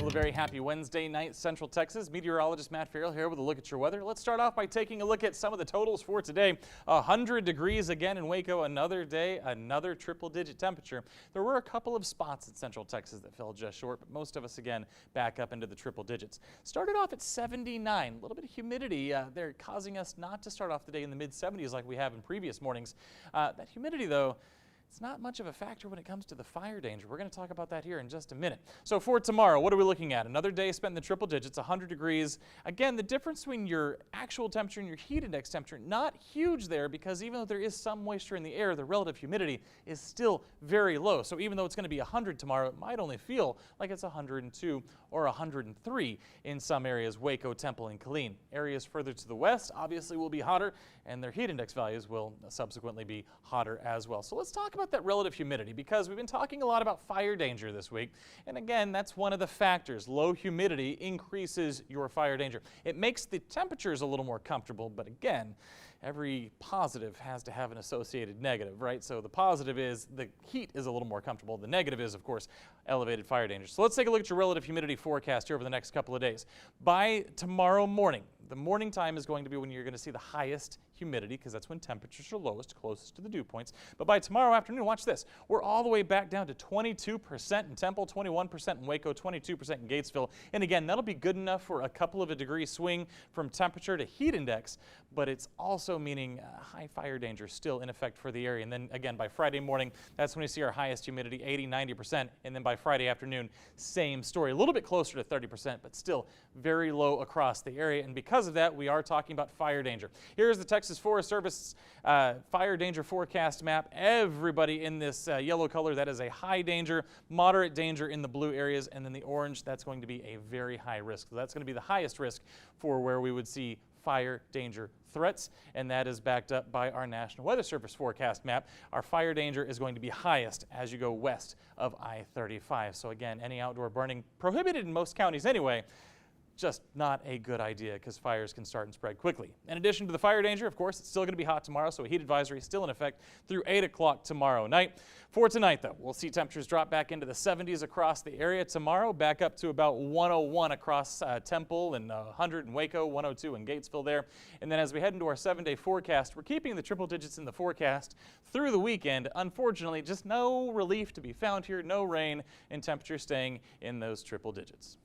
Well, a very happy Wednesday night, Central Texas. Meteorologist Matt Farrell here with a look at your weather. Let's start off by taking a look at some of the totals for today. 100 degrees again in Waco, another day, another triple-digit temperature. There were a couple of spots in Central Texas that fell just short, but most of us, again, back up into the triple digits. Started off at 79, a little bit of humidity there causing us not to start off the day in the mid-70s like we have in previous mornings. That humidity, though, it's not much of a factor when it comes to the fire danger. We're going to talk about that here in just a minute. So for tomorrow, what are we looking at? Another day spent in the triple digits, 100 degrees. Again, the difference between your actual temperature and your heat index temperature, not huge there, because even though there is some moisture in the air, the relative humidity is still very low. So even though it's going to be 100 tomorrow, it might only feel like it's 102 or 103 in some areas, Waco, Temple, and Killeen. Areas further to the west obviously will be hotter, and their heat index values will subsequently be hotter as well. So let's talk about that relative humidity, because we've been talking a lot about fire danger this week. And again, that's one of the factors. Low humidity increases your fire danger. It makes the temperatures a little more comfortable, but again, every positive has to have an associated negative, right? So the positive is the heat is a little more comfortable. The negative is, of course, elevated fire danger. So let's take a look at your relative humidity forecast here over the next couple of days. By tomorrow morning, the morning time is going to be when you're going to see the highest humidity, because that's when temperatures are lowest, closest to the dew points. But by tomorrow afternoon, watch this. We're all the way back down to 22% in Temple, 21% in Waco, 22% in Gatesville. And again, that'll be good enough for a couple of a degree swing from temperature to heat index, but it's also meaning high fire danger still in effect for the area. And then again, by Friday morning, that's when we see our highest humidity, 80, 90%. And then by Friday afternoon, same story. A little bit closer to 30%, but still very low across the area. And because of that, we are talking about fire danger. Here's the Texas Forest Service fire danger forecast map. Everybody in this yellow color, that is a high danger, moderate danger in the blue areas, and then the orange, that's going to be a very high risk. So that's going to be the highest risk for where we would see fire danger threats, and that is backed up by our National Weather Service forecast map. Our fire danger is going to be highest as you go west of I-35. So again, any outdoor burning prohibited in most counties anyway. Just not a good idea, because fires can start and spread quickly. In addition to the fire danger, of course, it's still going to be hot tomorrow, so a heat advisory is still in effect through 8 o'clock tomorrow night. For tonight, though, we'll see temperatures drop back into the 70s across the area tomorrow, back up to about 101 across Temple and 100 in Waco, 102 in Gatesville there. And then as we head into our 7-day forecast, we're keeping the triple digits in the forecast through the weekend. Unfortunately, just no relief to be found here, no rain, and temperatures staying in those triple digits.